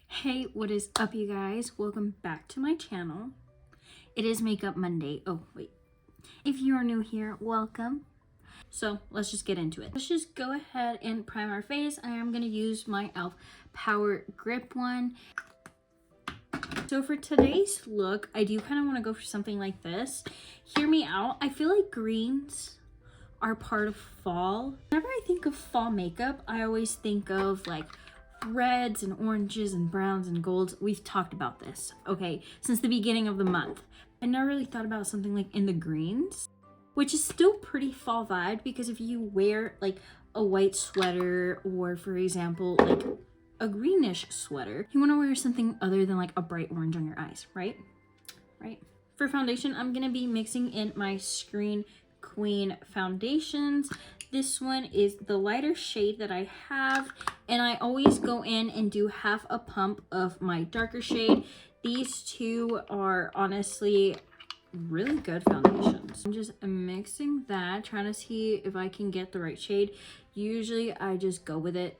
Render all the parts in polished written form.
Hey, what is up, you guys? Welcome back to my channel. It is Makeup Monday. Oh, wait. If you are new here, welcome. So let's just get into it. Let's just go ahead and prime our face. I am going to use my e.l.f. Power Grip one. So for today's look, I do kind of want to go for something like this. Hear me out. I feel like greens are part of fall. Whenever I think of fall makeup, I always think of like reds and oranges and browns and golds. We've talked about this, okay, since the beginning of the month. I never really thought about something like in the greens, which is still pretty fall vibe, because if you wear like a white sweater or, for example, like a greenish sweater, you want to wear something other than like a bright orange on your eyes, right? For foundation, I'm gonna be mixing in my Screen Queen foundations. This one is the lighter shade that I have, and I always go in and do half a pump of my darker shade. These two are honestly really good foundations. I'm just mixing that, trying to see if I can get the right shade. Usually I just go with it.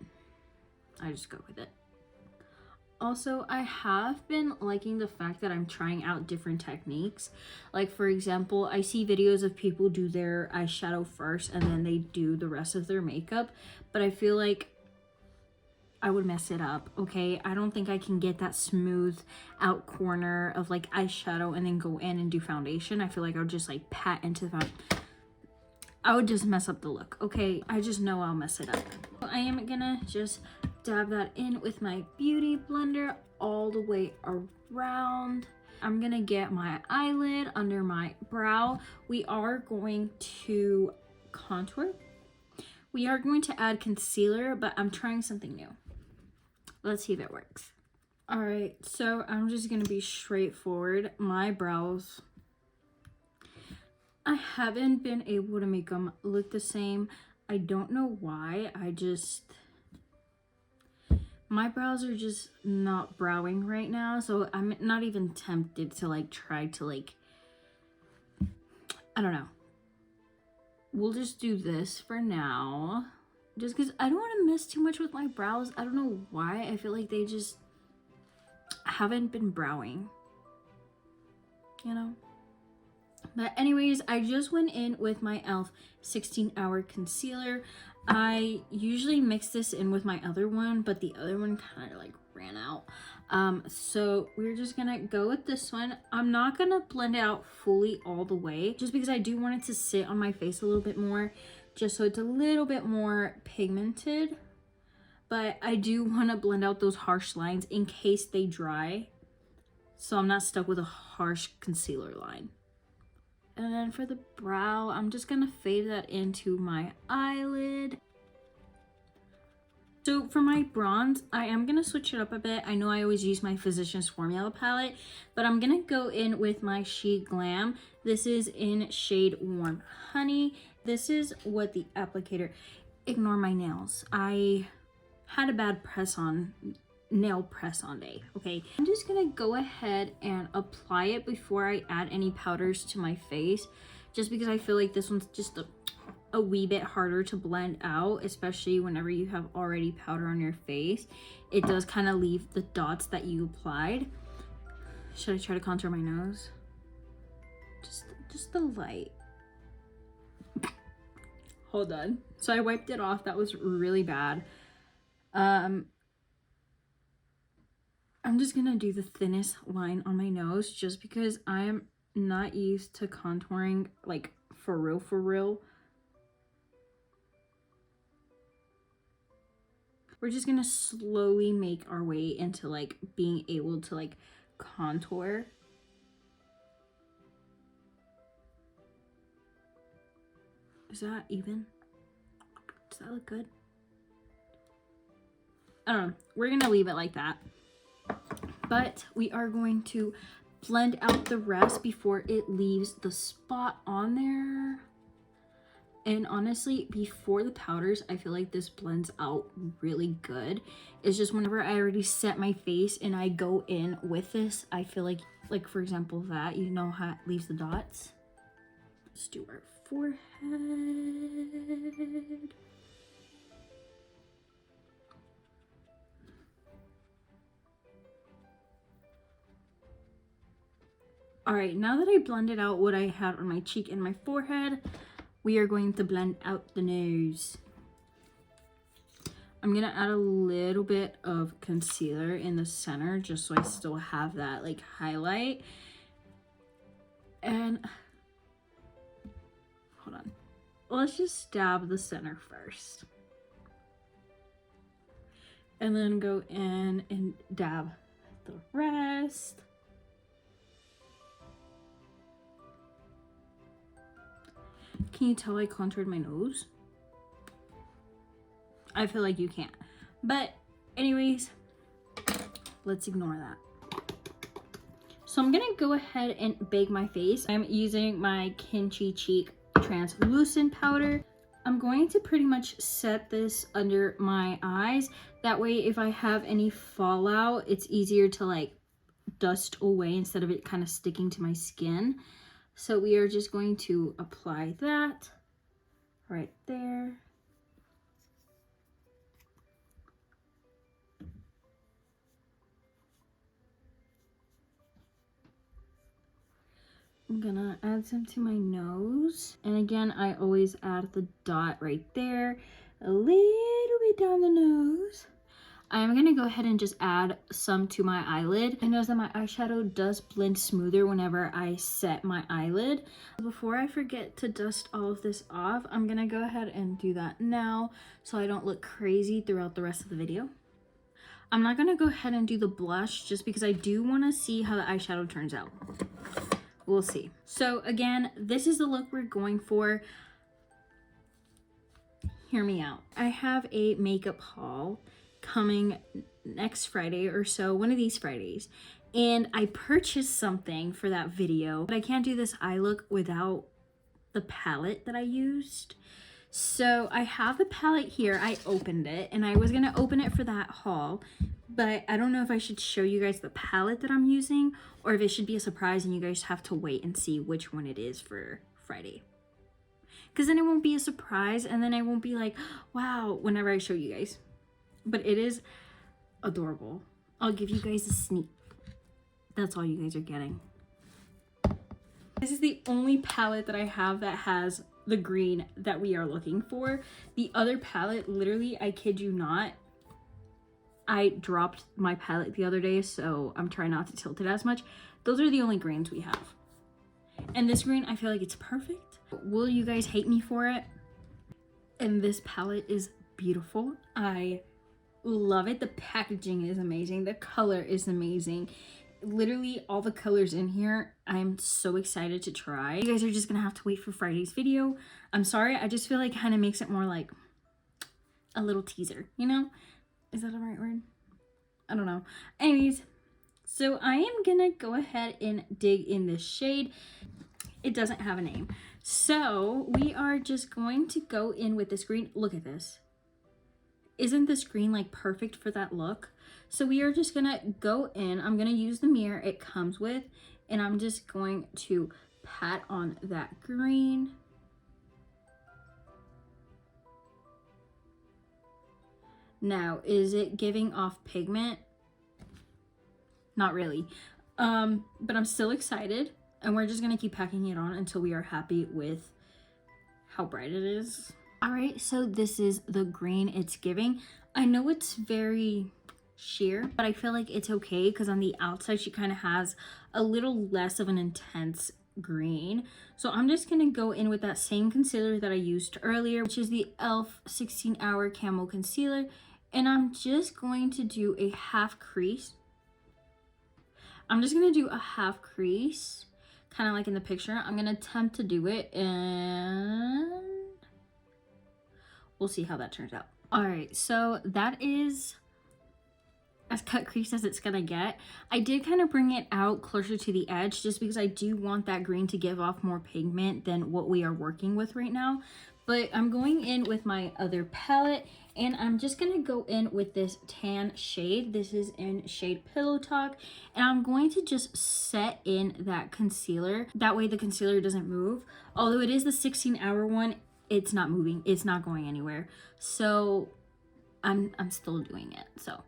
Also, I have been liking the fact that I'm trying out different techniques. Like, for example, I see videos of people do their eyeshadow first and then they do the rest of their makeup, but I feel like I would mess it up, okay? I don't think I can get that smooth out corner of like eyeshadow and then go in and do foundation. I feel like I would just like pat into the I would just mess up the look, okay? I just know I'll mess it up. I am gonna just dab that in with my beauty blender all the way around. I'm gonna get my eyelid under my brow. We are going to contour. We are going to add concealer, but I'm trying something new. Let's see if it works. All right, so I'm just gonna be straightforward. My brows, I haven't been able to make them look the same. I don't know why. My brows are just not browing right now, so I'm not even tempted to like try to like, I don't know. We'll just do this for now, just because I don't want to mess too much with my brows. I don't know why. I feel like they just haven't been browing, you know? But anyways, I just went in with my e.l.f. 16-hour concealer. I usually mix this in with my other one, but the other one kind of like ran out. So we're just gonna go with this one. I'm not gonna blend it out fully all the way, just because I do want it to sit on my face a little bit more, just so it's a little bit more pigmented. But I do want to blend out those harsh lines in case they dry, so I'm not stuck with a harsh concealer line. And then for the brow, I'm just gonna fade that into my eyelid. So for my bronze, I am gonna switch it up a bit. I know I always use my Physicians Formula palette, but I'm gonna go in with my Glam. This is in shade Warm Honey. This is what the applicator, ignore my nails. I had a bad nail press on day, okay? I'm just gonna go ahead and apply it before I add any powders to my face, just because I feel like this one's just a wee bit harder to blend out, especially whenever you have already powder on your face. It does kind of leave the dots that you applied. Should I try to contour my nose? Just the light. Hold on. So I wiped it off. That was really bad. I'm just gonna do the thinnest line on my nose, just because I'm not used to contouring like for real. We're just gonna slowly make our way into like being able to like contour. Is that even? Does that look good? I don't know. We're gonna leave it like that. But we are going to blend out the rest before it leaves the spot on there. And honestly, before the powders, I feel like this blends out really good. It's just whenever I already set my face and I go in with this, I feel like for example, that, you know how it leaves the dots? Let's do our forehead. All right, now that I blended out what I had on my cheek and my forehead, we are going to blend out the nose. I'm gonna add a little bit of concealer in the center just so I still have that like highlight. And hold on, let's just dab the center first. And then go in and dab the rest. Can you tell I contoured my nose? I feel like you can't. But anyways, let's ignore that. So I'm gonna go ahead and bake my face. I'm using my Kimchi Cheek translucent powder. I'm going to pretty much set this under my eyes. That way if I have any fallout, it's easier to like dust away instead of it kind of sticking to my skin. So we are just going to apply that right there. I'm gonna add some to my nose. And again, I always add the dot right there, a little bit down the nose. I'm gonna go ahead and just add some to my eyelid. I notice that my eyeshadow does blend smoother whenever I set my eyelid. Before I forget to dust all of this off, I'm gonna go ahead and do that now so I don't look crazy throughout the rest of the video. I'm not gonna go ahead and do the blush just because I do wanna see how the eyeshadow turns out. We'll see. So again, this is the look we're going for. Hear me out. I have a makeup haul coming next Friday or so, one of these Fridays. And I purchased something for that video, but I can't do this eye look without the palette that I used. So I have the palette here. I opened it and I was gonna open it for that haul, but I don't know if I should show you guys the palette that I'm using or if it should be a surprise and you guys have to wait and see which one it is for Friday. Because then it won't be a surprise and then I won't be like, wow, whenever I show you guys. But it is adorable. I'll give you guys a sneak. That's all you guys are getting. This is the only palette that I have that has the green that we are looking for. The other palette, literally, I kid you not, I dropped my palette the other day, so I'm trying not to tilt it as much. Those are the only greens we have. And this green, I feel like it's perfect. Will you guys hate me for it? And this palette is beautiful. I love it. The packaging is amazing. The color is amazing. Literally all the colors in here, I'm so excited to try. You guys are just gonna have to wait for Friday's video. I'm sorry, I just feel like kind of makes it more like a little teaser, you know? Is that the right word? I don't know. Anyways, so I am gonna go ahead and dig in this shade. It doesn't have a name. So we are just going to go in with this green. Look at this. Isn't this green like perfect for that look? So we are just gonna go in. I'm gonna use the mirror it comes with, and I'm just going to pat on that green. Now, is it giving off pigment? Not really. But I'm still excited, and we're just gonna keep packing it on until we are happy with how bright it is. All right, so this is the green it's giving. I know it's very sheer, but I feel like it's okay because on the outside she kind of has a little less of an intense green. So I'm just gonna go in with that same concealer that I used earlier, which is the e.l.f. 16 Hour Camo Concealer, and I'm just going to do a half crease. I'm just gonna do a half crease, kind of like in the picture. I'm gonna attempt to do it, and we'll see how that turns out. All right, so that is as cut crease as it's gonna get. I did kind of bring it out closer to the edge just because I do want that green to give off more pigment than what we are working with right now. But I'm going in with my other palette, and I'm just gonna go in with this tan shade. This is in shade Pillow Talk, and I'm going to just set in that concealer. That way the concealer doesn't move. Although it is the 16-hour one, it's not moving. It's not going anywhere. So I'm still doing it. So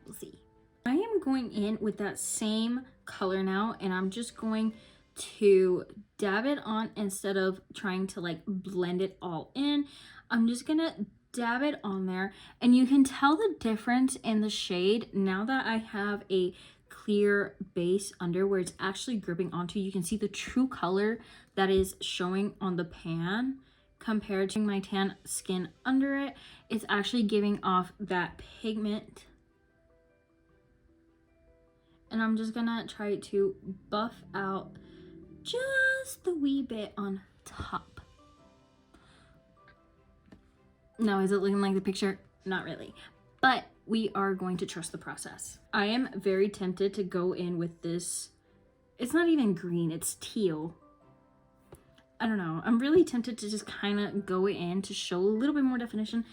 we'll see. I am going in with that same color now, and I'm just going to dab it on instead of trying to like blend it all in. I'm just gonna dab it on there, and you can tell the difference in the shade now that I have a clear base under where it's actually gripping onto. You can see the true color that is showing on the pan compared to my tan skin under it. It's actually giving off that pigment. And I'm just gonna try to buff out just a wee bit on top. Now, is it looking like the picture? Not really, but we are going to trust the process. I am very tempted to go in with this. It's not even green, it's teal. I don't know. I'm really tempted to just kind of go in to show a little bit more definition.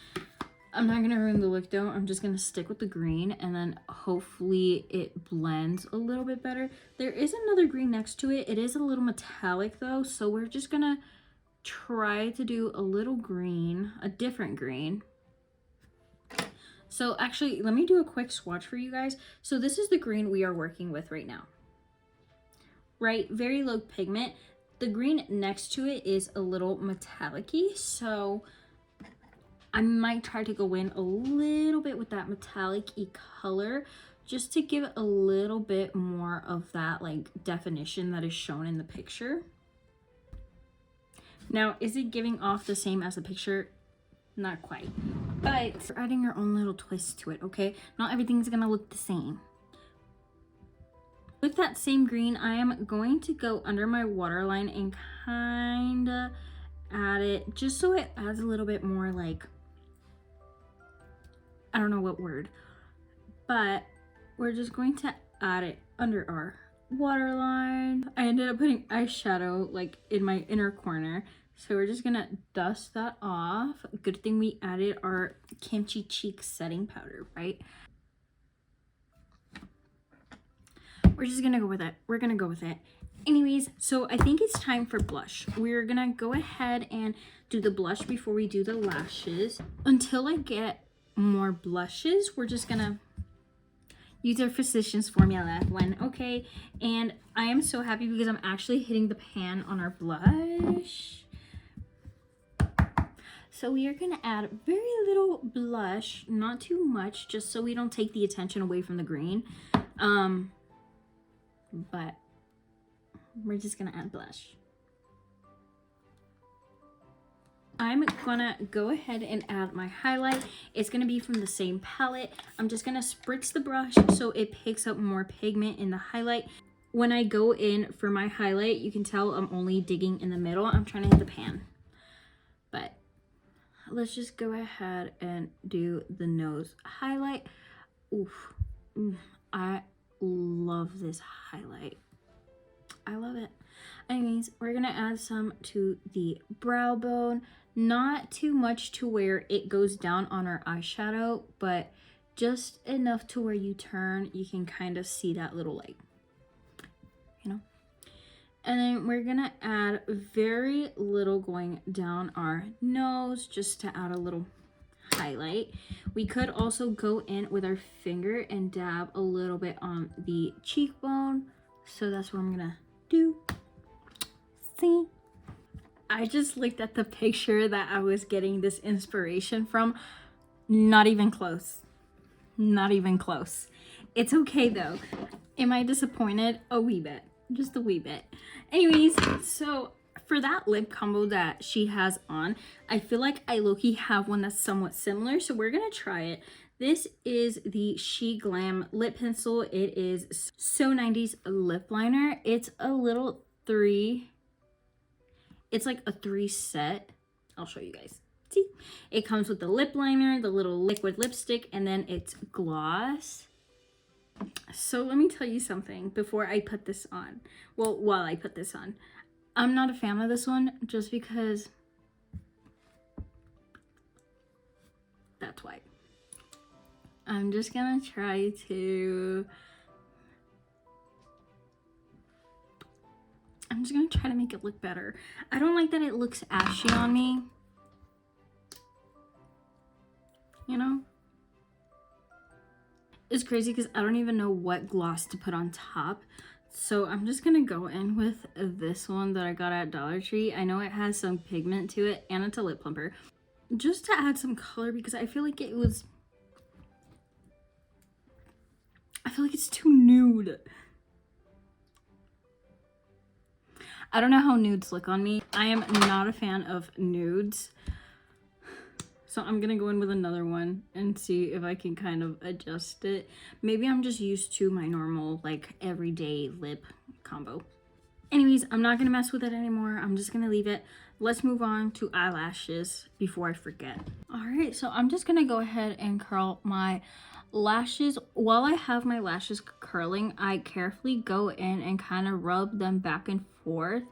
I'm not going to ruin the look though. I'm just going to stick with the green, and then hopefully it blends a little bit better. There is another green next to it. It is a little metallic though, so we're just going to try to do a little green, a different green. So actually, let me do a quick swatch for you guys. So this is the green we are working with right now. Right? Very low pigment. The green next to it is a little metallic-y, so I might try to go in a little bit with that metallic-y color just to give it a little bit more of that like definition that is shown in the picture. Now, is it giving off the same as the picture? Not quite, but you're adding your own little twist to it, okay? Not everything's gonna look the same. With that same green, I am going to go under my waterline and kind of add it just so it adds a little bit more like, I don't know what word, but we're just going to add it under our waterline. I ended up putting eyeshadow like in my inner corner, so we're just gonna dust that off. Good thing we added our kimchi cheek setting powder, right? We're just gonna go with it. We're gonna go with it. Anyways, so I think it's time for blush. We're gonna go ahead and do the blush before we do the lashes. Until I get more blushes, we're just gonna use our physician's formula one, okay? And I am so happy because I'm actually hitting the pan on our blush. So we are gonna add very little blush, not too much, just so we don't take the attention away from the green. But we're just gonna add blush. I'm gonna go ahead and add my highlight. It's gonna be from the same palette. I'm just gonna spritz the brush so it picks up more pigment in the highlight. When I go in for my highlight, you can tell I'm only digging in the middle. I'm trying to hit the pan. But let's just go ahead and do the nose highlight. Oof. I love this highlight. I love it. Anyways, we're gonna add some to the brow bone. Not too much to where it goes down on our eyeshadow, but just enough to where you turn, you can kind of see that little light, you know? And then we're gonna add very little going down our nose just to add a little highlight. We could also go in with our finger and dab a little bit on the cheekbone. So that's what I'm gonna do. See? I just looked at the picture that I was getting this inspiration from. Not even close. Not even close. It's okay though. Am I disappointed? A wee bit. Just a wee bit. Anyways, so for that lip combo that she has on, I feel like I low-key have one that's somewhat similar, so we're gonna try it. This is the Glam lip pencil. It is So 90s lip liner. It's a little 3. It's like a 3 set. I'll show you guys. See? It comes with the lip liner, the little liquid lipstick, and then it's gloss. So let me tell you something before I put this on. Well, while I put this on. I'm not a fan of this one just because that's why. I'm just gonna try to make it look better. I don't like that it looks ashy on me. You know? is crazy because I don't even know what gloss to put on top. So I'm just gonna go in with this one that I got at Dollar Tree. I know it has some pigment to it and it's a lip plumper. Just to add some color because I feel like it's too nude. I don't know how nudes look on me. I am not a fan of nudes. So I'm gonna go in with another one and see if I can kind of adjust it. Maybe I'm just used to my normal, like, everyday lip combo. Anyways, I'm not gonna mess with it anymore. I'm just gonna leave it. Let's move on to eyelashes before I forget. All right, so I'm just gonna go ahead and curl my lashes. While I have my lashes curling, I carefully go in and kind of rub them back and forth.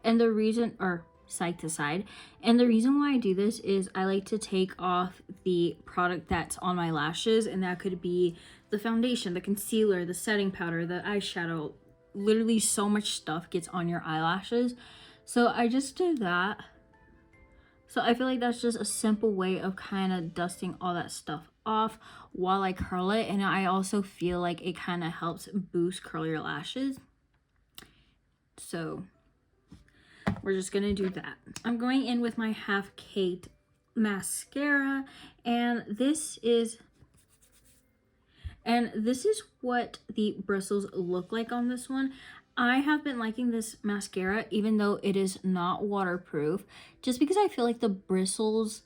And the reason, or side to side, and the reason why I do this is I like to take off the product that's on my lashes, and that could be the foundation, the concealer, the setting powder, the eyeshadow. Literally so much stuff gets on your eyelashes, so I just do that. So I feel like that's just a simple way of kind of dusting all that stuff off while I curl it, and I also feel like it kind of helps boost curl your lashes. So we're just gonna do that. I'm going in with my Half Caked mascara, and this is what the bristles look like on this one. I have been liking this mascara even though it is not waterproof, just because I feel like the bristles,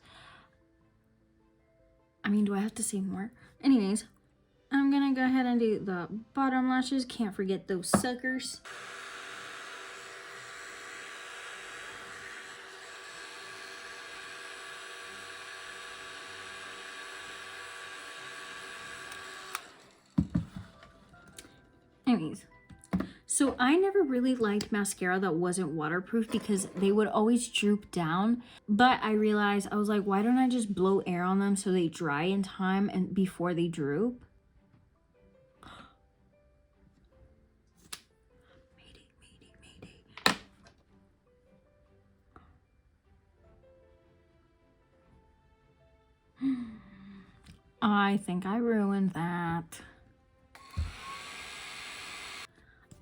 I mean, do I have to say more? Anyways, I'm gonna go ahead and do the bottom lashes. Can't forget those suckers. Anyways, so I never really liked mascara that wasn't waterproof because they would always droop down. But I realized, I was like, why don't I just blow air on them so they dry in time and before they droop? Mayday. I think I ruined that.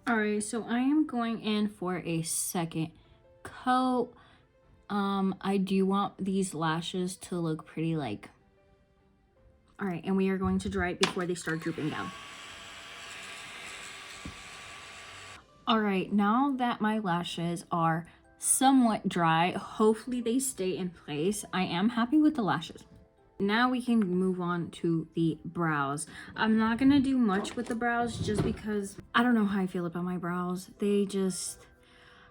Alright, so I am going in for a second coat. I do want these lashes to look pretty like... Alright, and we are going to dry it before they start drooping down. Alright, now that my lashes are somewhat dry, hopefully they stay in place. I am happy with the lashes. Now we can move on to the brows. I'm not gonna do much with the brows just because I don't know how I feel about my brows.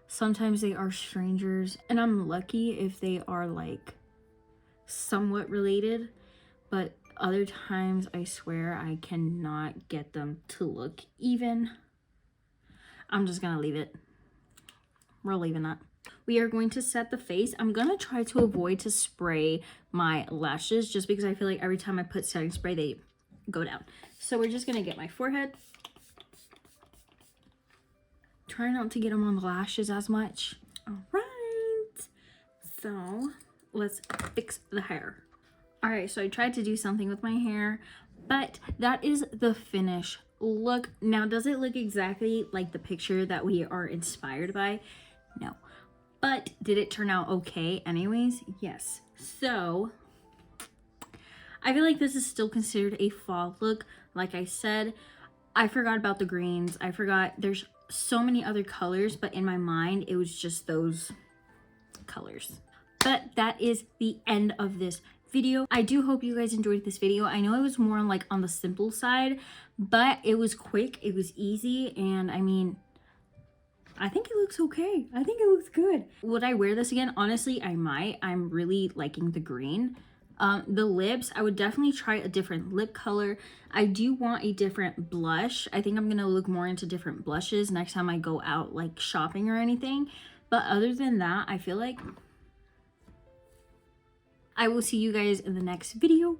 Sometimes they are strangers, and I'm lucky if they are like somewhat related, but other times I swear I cannot get them to look even. I'm just gonna leave it. We're leaving that. We are going to set the face. I'm going to try to avoid to spray my lashes just because I feel like every time I put setting spray, they go down. So we're just going to get my forehead. Try not to get them on the lashes as much. All right. So let's fix the hair. All right. So I tried to do something with my hair, but that is the finish look. Now, does it look exactly like the picture that we are inspired by? No. But did it turn out okay anyways? Yes. So I feel like this is still considered a fall look. Like I said, I forgot about the greens. I forgot there's so many other colors, but in my mind, it was just those colors. But that is the end of this video. I do hope you guys enjoyed this video. I know it was more like on the simple side, but it was quick, it was easy, and I mean, I think it looks okay. I think it looks good. Would I wear this again? Honestly, I might. I'm really liking the green. The lips, I would definitely try a different lip color. I do want a different blush. I think I'm gonna look more into different blushes next time I go out like shopping or anything. But other than that, I feel like I will see you guys in the next video.